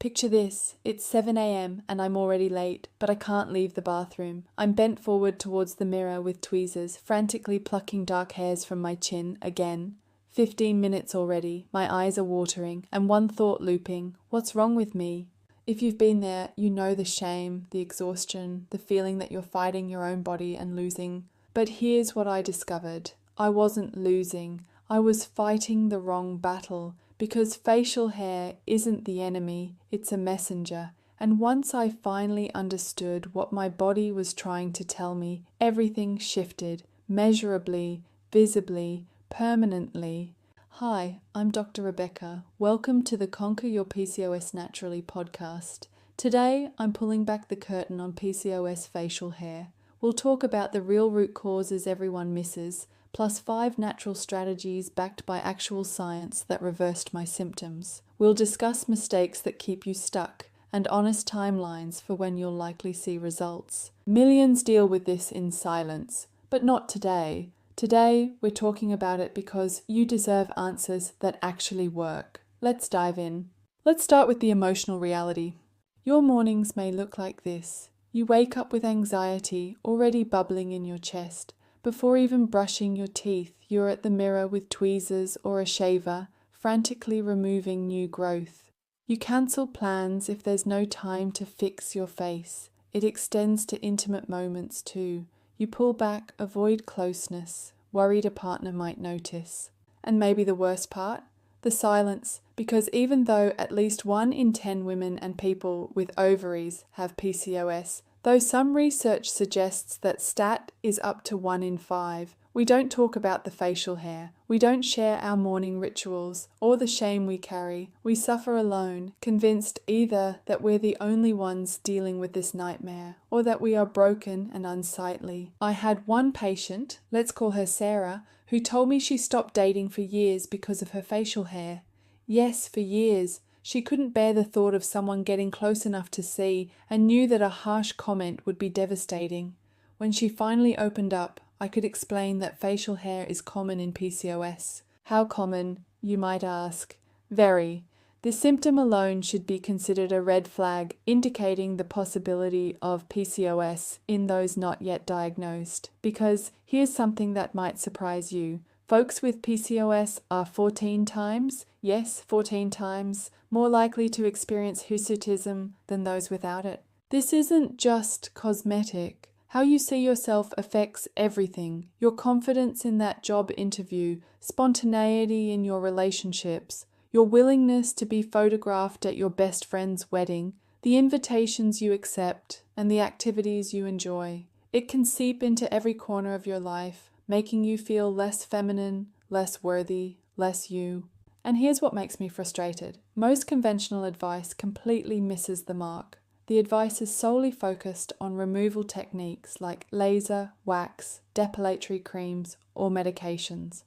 Picture this, it's 7 a.m. and I'm already late, but I can't leave the bathroom. I'm bent forward towards the mirror with tweezers, frantically plucking dark hairs from my chin again. 15 minutes already, my eyes are watering, and one thought looping, what's wrong with me? If you've been there, you know the shame, the exhaustion, the feeling that you're fighting your own body and losing. But here's what I discovered. I wasn't losing, I was fighting the wrong battle. Because facial hair isn't the enemy, it's a messenger. And once I finally understood what my body was trying to tell me, everything shifted, measurably, visibly, permanently. Hi, I'm Dr. Rebecca. Welcome to the Conquer Your PCOS Naturally podcast. Today, I'm pulling back the curtain on PCOS facial hair. We'll talk about the real root causes everyone misses, plus 5 natural strategies backed by actual science that reversed my symptoms. We'll discuss mistakes that keep you stuck and honest timelines for when you'll likely see results. Millions deal with this in silence, but not today. Today, we're talking about it because you deserve answers that actually work. Let's dive in. Let's start with the emotional reality. Your mornings may look like this. You wake up with anxiety already bubbling in your chest. Before even brushing your teeth, you're at the mirror with tweezers or a shaver, frantically removing new growth. You cancel plans if there's no time to fix your face. It extends to intimate moments too. You pull back, avoid closeness, worried a partner might notice. And maybe the worst part? The silence, because even though at least 1 in 10 women and people with ovaries have PCOS, though some research suggests that stat is up to 1 in 5, we don't talk about the facial hair. We don't share our morning rituals or the shame we carry. We suffer alone, convinced either that we're the only ones dealing with this nightmare or that we are broken and unsightly. I had one patient, let's call her Sarah, who told me she stopped dating for years because of her facial hair. Yes, for years. She couldn't bear the thought of someone getting close enough to see and knew that a harsh comment would be devastating. When she finally opened up, I could explain that facial hair is common in PCOS. How common, you might ask? Very. The symptom alone should be considered a red flag indicating the possibility of PCOS in those not yet diagnosed. Because here's something that might surprise you. Folks with PCOS are 14 times, yes, 14 times, more likely to experience hirsutism than those without it. This isn't just cosmetic. How you see yourself affects everything. Your confidence in that job interview, spontaneity in your relationships, your willingness to be photographed at your best friend's wedding, the invitations you accept, and the activities you enjoy. It can seep into every corner of your life, making you feel less feminine, less worthy, less you. And here's what makes me frustrated. Most conventional advice completely misses the mark. The advice is solely focused on removal techniques like laser, wax, depilatory creams, or medications.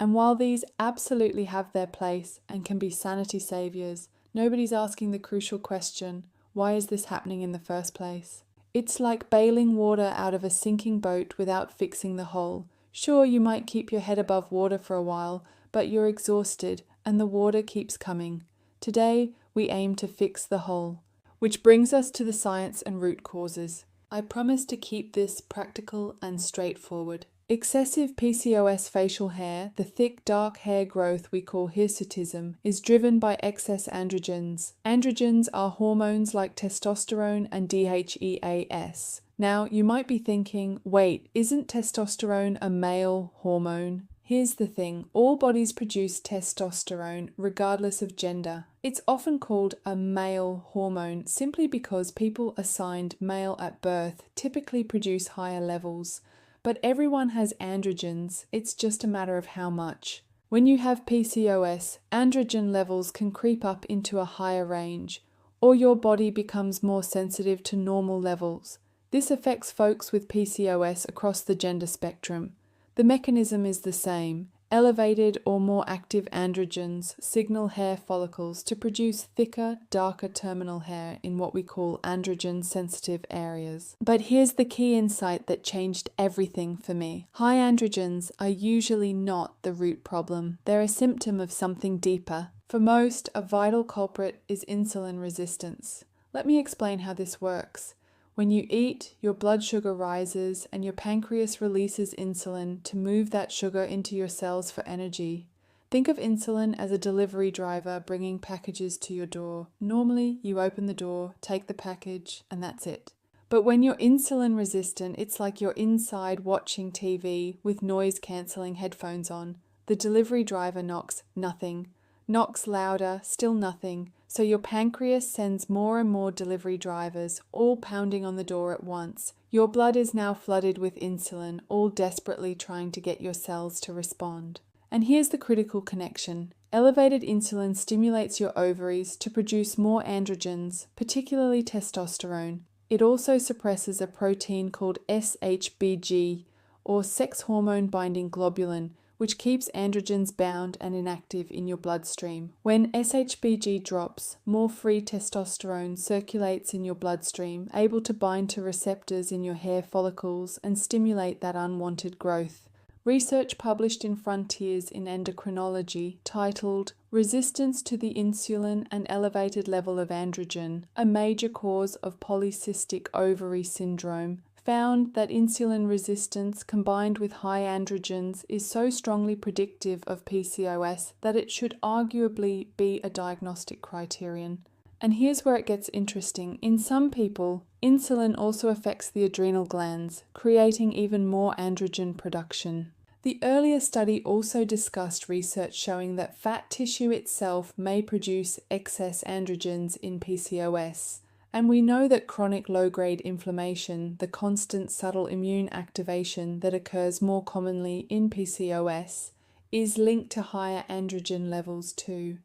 And while these absolutely have their place and can be sanity saviors, nobody's asking the crucial question, why is this happening in the first place? It's like bailing water out of a sinking boat without fixing the hull. Sure, you might keep your head above water for a while, but you're exhausted and the water keeps coming. Today, we aim to fix the hull. Which brings us to the science and root causes. I promise to keep this practical and straightforward. Excessive PCOS facial hair, the thick dark hair growth we call hirsutism, is driven by excess androgens. Androgens are hormones like testosterone and DHEAS. Now, you might be thinking, wait, isn't testosterone a male hormone? Here's the thing, all bodies produce testosterone regardless of gender. It's often called a male hormone simply because people assigned male at birth typically produce higher levels. But everyone has androgens, it's just a matter of how much. When you have PCOS, androgen levels can creep up into a higher range, or your body becomes more sensitive to normal levels. This affects folks with PCOS across the gender spectrum. The mechanism is the same. elevated or more active androgens signal hair follicles to produce thicker, darker terminal hair in what we call androgen-sensitive areas. But here's the key insight that changed everything for me. High androgens are usually not the root problem. They're a symptom of something deeper. For most, a vital culprit is insulin resistance. Let me explain how this works. When you eat, your blood sugar rises and your pancreas releases insulin to move that sugar into your cells for energy. Think of insulin as a delivery driver bringing packages to your door. Normally, you open the door, take the package, and that's it. But when you're insulin resistant, it's like you're inside watching TV with noise-cancelling headphones on. The delivery driver knocks, nothing. Knocks louder, still nothing. So your pancreas sends more and more delivery drivers, all pounding on the door at once. Your blood is now flooded with insulin, all desperately trying to get your cells to respond. And here's the critical connection. Elevated insulin stimulates your ovaries to produce more androgens, particularly testosterone. It also suppresses a protein called SHBG, or sex hormone binding globulin, which keeps androgens bound and inactive in your bloodstream. When SHBG drops, more free testosterone circulates in your bloodstream, able to bind to receptors in your hair follicles and stimulate that unwanted growth. Research published in Frontiers in Endocrinology titled "Resistance to the Insulin and Elevated Level of Androgen, a Major Cause of Polycystic Ovary Syndrome" found that insulin resistance combined with high androgens is so strongly predictive of PCOS that it should arguably be a diagnostic criterion. And here's where it gets interesting. In some people, insulin also affects the adrenal glands, creating even more androgen production. The earlier study also discussed research showing that fat tissue itself may produce excess androgens in PCOS. And we know that chronic low-grade inflammation, the constant subtle immune activation that occurs more commonly in PCOS, is linked to higher androgen levels too.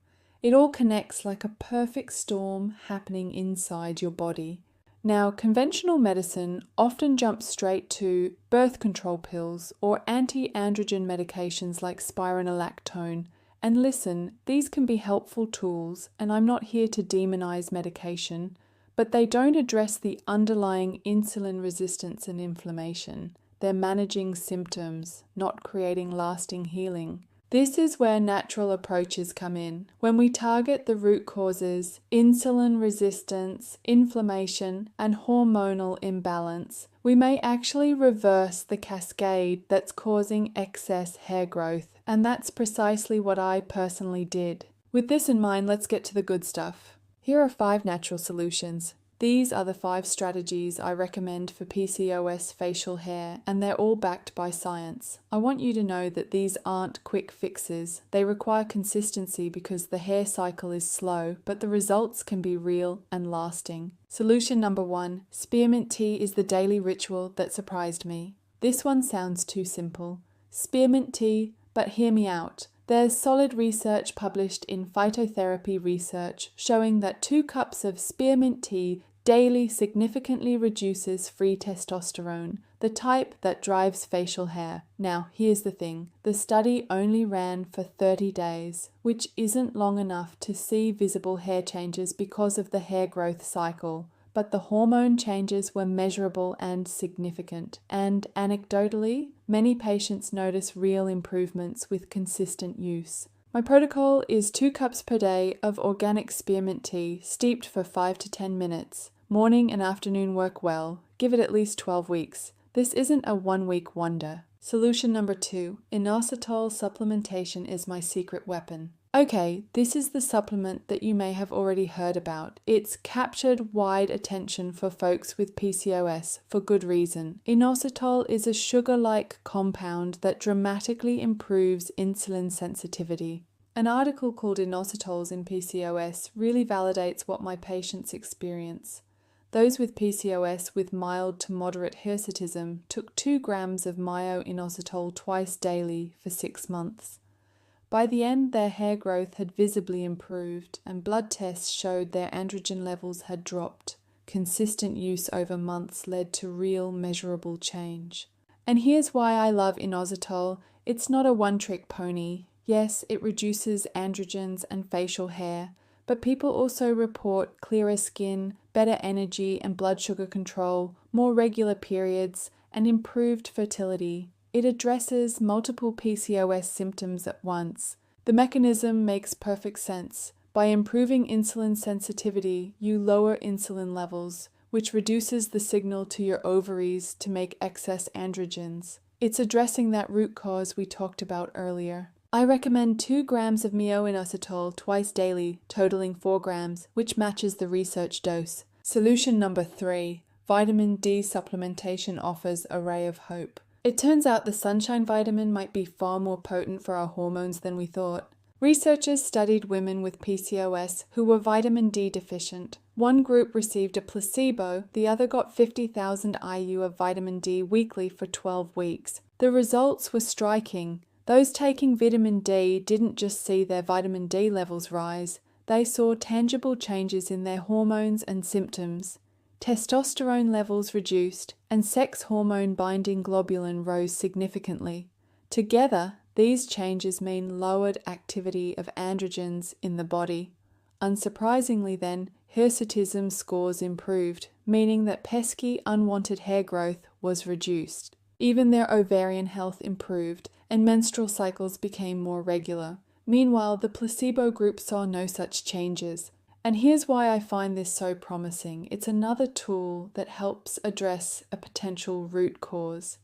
It all connects like a perfect storm happening inside your body. Now, conventional medicine often jumps straight to birth control pills or anti-androgen medications like spironolactone. And listen, these can be helpful tools, and I'm not here to demonize medication, but they don't address the underlying insulin resistance and inflammation. They're managing symptoms, not creating lasting healing. This is where natural approaches come in. When we target the root causes, insulin resistance, inflammation, and hormonal imbalance, we may actually reverse the cascade that's causing excess hair growth. And that's precisely what I personally did. With this in mind, let's get to the good stuff. Here are 5 natural solutions. These are the 5 strategies I recommend for PCOS facial hair, and they're all backed by science. I want you to know that these aren't quick fixes. They require consistency because the hair cycle is slow, but the results can be real and lasting. Solution number 1, spearmint tea is the daily ritual that surprised me. This one sounds too simple. Spearmint tea, but hear me out. There's solid research published in Phytotherapy Research showing that 2 cups of spearmint tea daily significantly reduces free testosterone, the type that drives facial hair. Now, here's the thing. The study only ran for 30 days, which isn't long enough to see visible hair changes because of the hair growth cycle. But the hormone changes were measurable and significant. And anecdotally, many patients notice real improvements with consistent use. My protocol is 2 cups per day of organic spearmint tea steeped for 5 to 10 minutes. Morning and afternoon work well. Give it at least 12 weeks. This isn't a 1-week wonder. Solution number 2, inositol supplementation is my secret weapon. Okay, this is the supplement that you may have already heard about. It's captured wide attention for folks with PCOS for good reason. Inositol is a sugar-like compound that dramatically improves insulin sensitivity. An article called Inositols in PCOS really validates what my patients experience. Those with PCOS with mild to moderate hirsutism took 2 grams of myo-inositol twice daily for 6 months. By the end, their hair growth had visibly improved, and blood tests showed their androgen levels had dropped. Consistent use over months led to real measurable change. And here's why I love inositol. It's not a one-trick pony. Yes, it reduces androgens and facial hair, but people also report clearer skin, better energy and blood sugar control, more regular periods, and improved fertility. It addresses multiple PCOS symptoms at once. The mechanism makes perfect sense. By improving insulin sensitivity, you lower insulin levels, which reduces the signal to your ovaries to make excess androgens. It's addressing that root cause we talked about earlier. I recommend 2 grams of myo-inositol twice daily, totaling 4 grams, which matches the research dose. Solution number 3. Vitamin D supplementation offers a ray of hope. It turns out the sunshine vitamin might be far more potent for our hormones than we thought. Researchers studied women with PCOS who were vitamin D deficient. One group received a placebo, the other got 50,000 IU of vitamin D weekly for 12 weeks. The results were striking. Those taking vitamin D didn't just see their vitamin D levels rise, they saw tangible changes in their hormones and symptoms. Testosterone levels reduced, and sex hormone binding globulin rose significantly. Together, these changes mean lowered activity of androgens in the body. Unsurprisingly then, hirsutism scores improved, meaning that pesky, unwanted hair growth was reduced. Even their ovarian health improved, and menstrual cycles became more regular. Meanwhile, the placebo group saw no such changes. And here's why I find this so promising. It's another tool that helps address a potential root cause.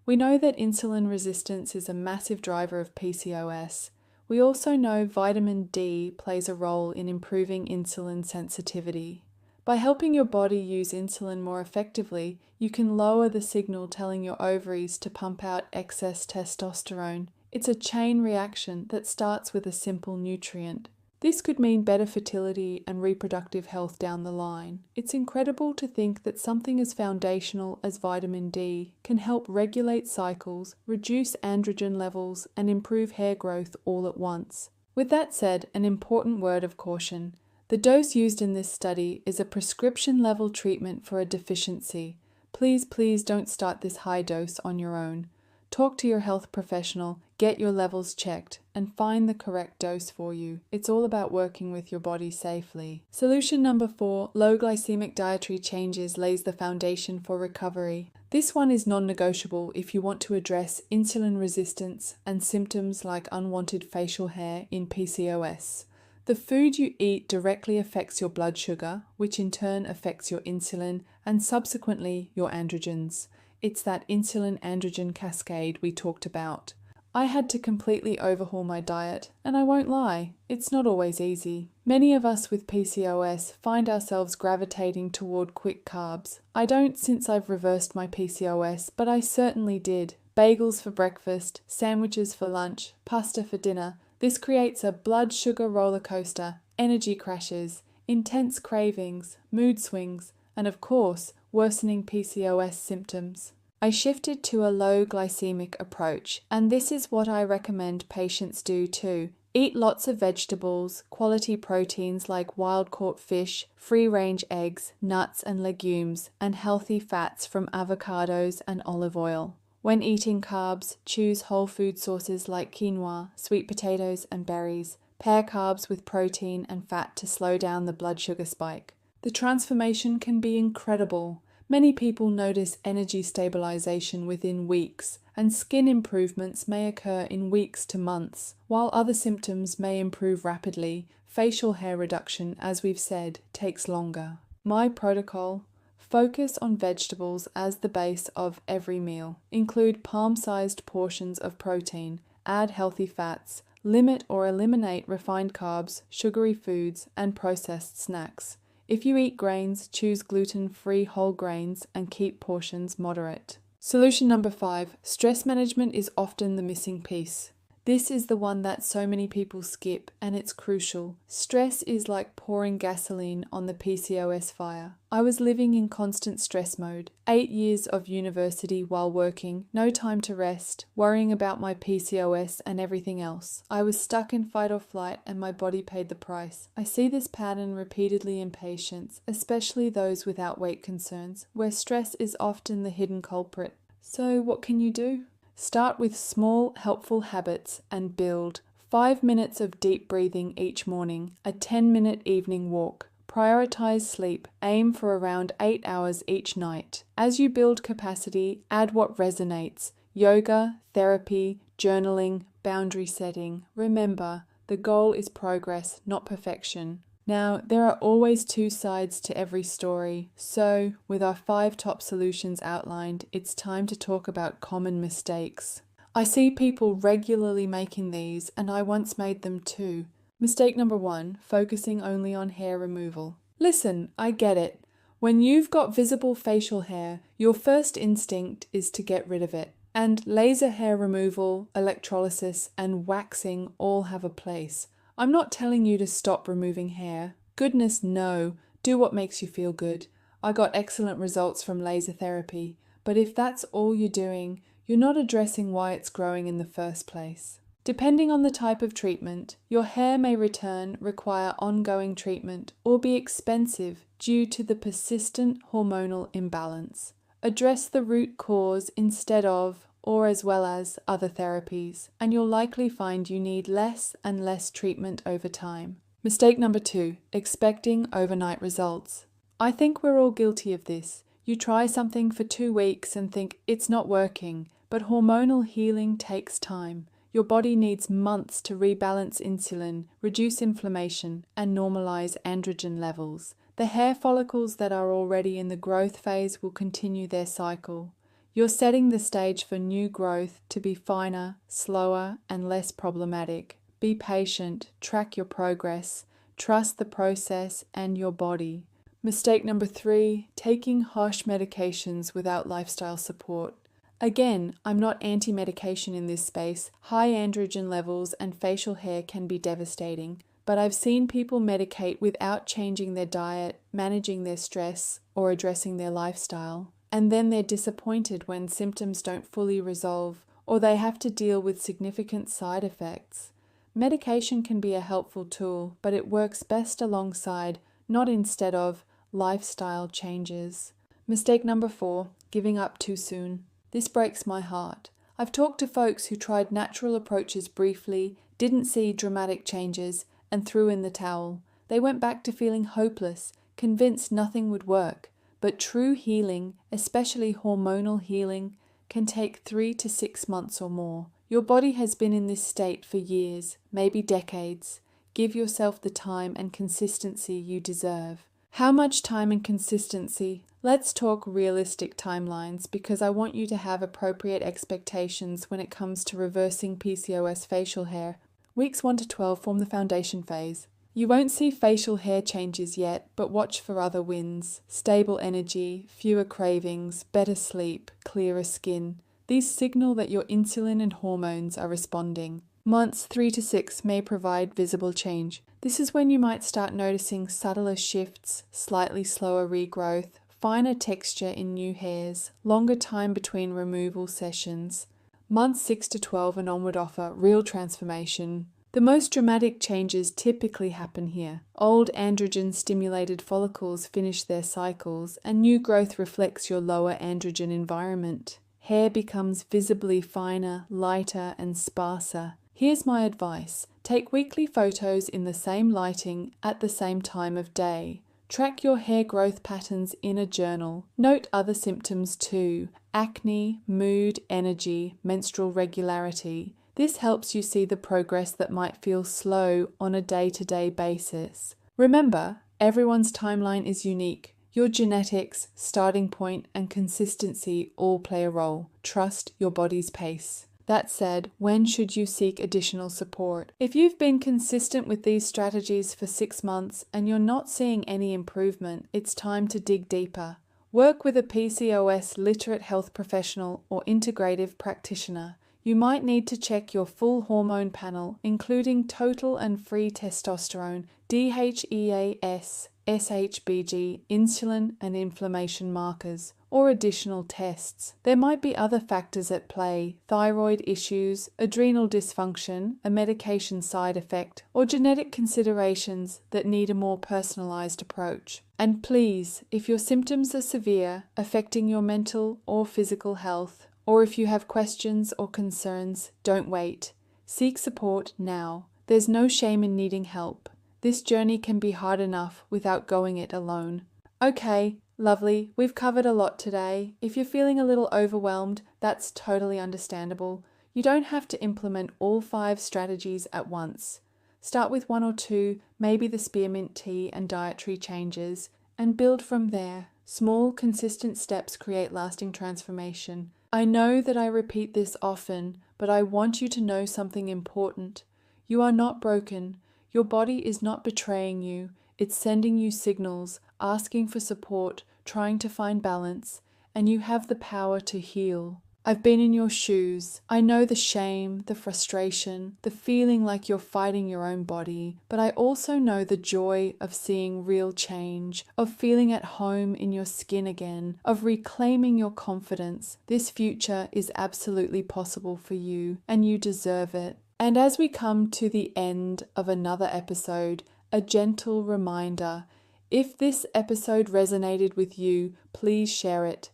We know that insulin resistance is a massive driver of PCOS. We also know vitamin D plays a role in improving insulin sensitivity. By helping your body use insulin more effectively, you can lower the signal telling your ovaries to pump out excess testosterone. It's a chain reaction that starts with a simple nutrient. This could mean better fertility and reproductive health down the line. It's incredible to think that something as foundational as vitamin D can help regulate cycles, reduce androgen levels, and improve hair growth all at once. With that said, an important word of caution. The dose used in this study is a prescription-level treatment for a deficiency. Please don't start this high dose on your own. Talk to your health professional, get your levels checked, and find the correct dose for you. It's all about working with your body safely. Solution number 4, low glycemic dietary changes lays the foundation for recovery. This one is non-negotiable if you want to address insulin resistance and symptoms like unwanted facial hair in PCOS. The food you eat directly affects your blood sugar, which in turn affects your insulin and subsequently your androgens. It's that insulin-androgen cascade we talked about. I had to completely overhaul my diet, and I won't lie, it's not always easy. Many of us with PCOS find ourselves gravitating toward quick carbs. I don't since I've reversed my PCOS, but I certainly did. Bagels for breakfast, sandwiches for lunch, pasta for dinner. This creates a blood sugar roller coaster, energy crashes, intense cravings, mood swings, and of course, worsening PCOS symptoms. I shifted to a low glycemic approach, and this is what I recommend patients do too. Eat lots of vegetables, quality proteins like wild-caught fish, free-range eggs, nuts and legumes, and healthy fats from avocados and olive oil. When eating carbs, choose whole food sources like quinoa, sweet potatoes, and berries. Pair carbs with protein and fat to slow down the blood sugar spike. The transformation can be incredible. Many people notice energy stabilization within weeks, and skin improvements may occur in weeks to months, while other symptoms may improve rapidly. Facial hair reduction, as we've said, takes longer. My protocol: focus on vegetables as the base of every meal. Include palm-sized portions of protein, add healthy fats, limit or eliminate refined carbs, sugary foods, and processed snacks. If you eat grains, choose gluten-free whole grains and keep portions moderate. Solution number 5. Stress management is often the missing piece. This is the one that so many people skip, and it's crucial. Stress is like pouring gasoline on the PCOS fire. I was living in constant stress mode. 8 years of university while working, no time to rest, worrying about my PCOS and everything else. I was stuck in fight or flight, and my body paid the price. I see this pattern repeatedly in patients, especially those without weight concerns, where stress is often the hidden culprit. So what can you do? Start with small, helpful habits and build. 5 minutes of deep breathing each morning, a 10-minute evening walk. Prioritize sleep. Aim for around 8 hours each night. As you build capacity, add what resonates. Yoga, therapy, journaling, boundary setting. Remember, the goal is progress, not perfection. Now, there are always two sides to every story, so with our 5 top solutions outlined, it's time to talk about common mistakes. I see people regularly making these, and I once made them too. Mistake number 1, focusing only on hair removal. Listen, I get it. When you've got visible facial hair, your first instinct is to get rid of it. And laser hair removal, electrolysis, and waxing all have a place. I'm not telling you to stop removing hair. Goodness no, do what makes you feel good. I got excellent results from laser therapy, but if that's all you're doing, you're not addressing why it's growing in the first place. Depending on the type of treatment, your hair may require ongoing treatment, or be expensive due to the persistent hormonal imbalance. Address the root cause instead of, or as well as, other therapies, and you'll likely find you need less and less treatment over time. Mistake number 2, expecting overnight results. I think we're all guilty of this. You try something for 2 weeks and think it's not working, but hormonal healing takes time. Your body needs months to rebalance insulin, reduce inflammation, and normalize androgen levels. The hair follicles that are already in the growth phase will continue their cycle. You're setting the stage for new growth to be finer, slower, and less problematic. Be patient, track your progress, trust the process and your body. Mistake number 3, taking harsh medications without lifestyle support. Again, I'm not anti-medication in this space. High androgen levels and facial hair can be devastating, but I've seen people medicate without changing their diet, managing their stress, or addressing their lifestyle. And then they're disappointed when symptoms don't fully resolve, or they have to deal with significant side effects. Medication can be a helpful tool, but it works best alongside, not instead of, lifestyle changes. Mistake number 4, giving up too soon. This breaks my heart. I've talked to folks who tried natural approaches briefly, didn't see dramatic changes, and threw in the towel. They went back to feeling hopeless, convinced nothing would work. But true healing, especially hormonal healing, can take 3 to 6 months or more. Your body has been in this state for years, maybe decades. Give yourself the time and consistency you deserve. How much time and consistency? Let's talk realistic timelines, because I want you to have appropriate expectations when it comes to reversing PCOS facial hair. Weeks 1 to 12 form the foundation phase. You won't see facial hair changes yet, but watch for other wins. Stable energy, fewer cravings, better sleep, clearer skin. These signal that your insulin and hormones are responding. Months 3 to 6 may provide visible change. This is when you might start noticing subtler shifts, slightly slower regrowth, finer texture in new hairs, longer time between removal sessions. Months 6 to 12 and onward offer real transformation. The most dramatic changes typically happen here. Old androgen-stimulated follicles finish their cycles, and new growth reflects your lower androgen environment. Hair becomes visibly finer, lighter, and sparser. Here's my advice. Take weekly photos in the same lighting at the same time of day. Track your hair growth patterns in a journal. Note other symptoms too: acne, mood, energy, menstrual regularity. This helps you see the progress that might feel slow on a day-to-day basis. Remember, everyone's timeline is unique. Your genetics, starting point, and consistency all play a role. Trust your body's pace. That said, when should you seek additional support? If you've been consistent with these strategies for 6 months and you're not seeing any improvement, it's time to dig deeper. Work with a PCOS literate health professional or integrative practitioner. You might need to check your full hormone panel, including total and free testosterone, DHEAS, SHBG, insulin, and inflammation markers, or additional tests. There might be other factors at play: thyroid issues, adrenal dysfunction, a medication side effect, or genetic considerations that need a more personalized approach. And please, if your symptoms are severe, affecting your mental or physical health, Or if you have questions or concerns, don't wait. Seek support now. There's no shame in needing help. This journey can be hard enough without going it alone. Okay, lovely, we've covered a lot today. If you're feeling a little overwhelmed, that's totally understandable. You don't have to implement all 5 strategies at once. Start with 1 or 2, maybe the spearmint tea and dietary changes, and build from there. Small, consistent steps create lasting transformation. I know that I repeat this often, but I want you to know something important. You are not broken. Your body is not betraying you. It's sending you signals, asking for support, trying to find balance, and you have the power to heal. I've been in your shoes. I know the shame, the frustration, the feeling like you're fighting your own body, but I also know the joy of seeing real change, of feeling at home in your skin again, of reclaiming your confidence. This future is absolutely possible for you, and you deserve it. And as we come to the end of another episode, a gentle reminder, if this episode resonated with you, please share it.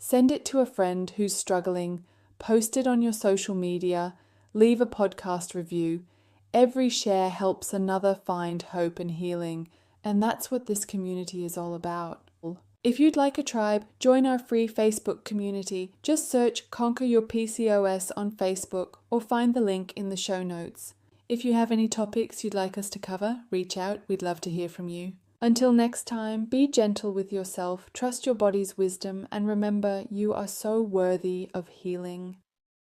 Send it to a friend who's struggling, post it on your social media, leave a podcast review. Every share helps another find hope and healing, and that's what this community is all about. If you'd like a tribe, join our free Facebook community. Just search Conquer Your PCOS on Facebook or find the link in the show notes. If you have any topics you'd like us to cover, reach out. We'd love to hear from you. Until next time, be gentle with yourself, trust your body's wisdom, and remember you are so worthy of healing.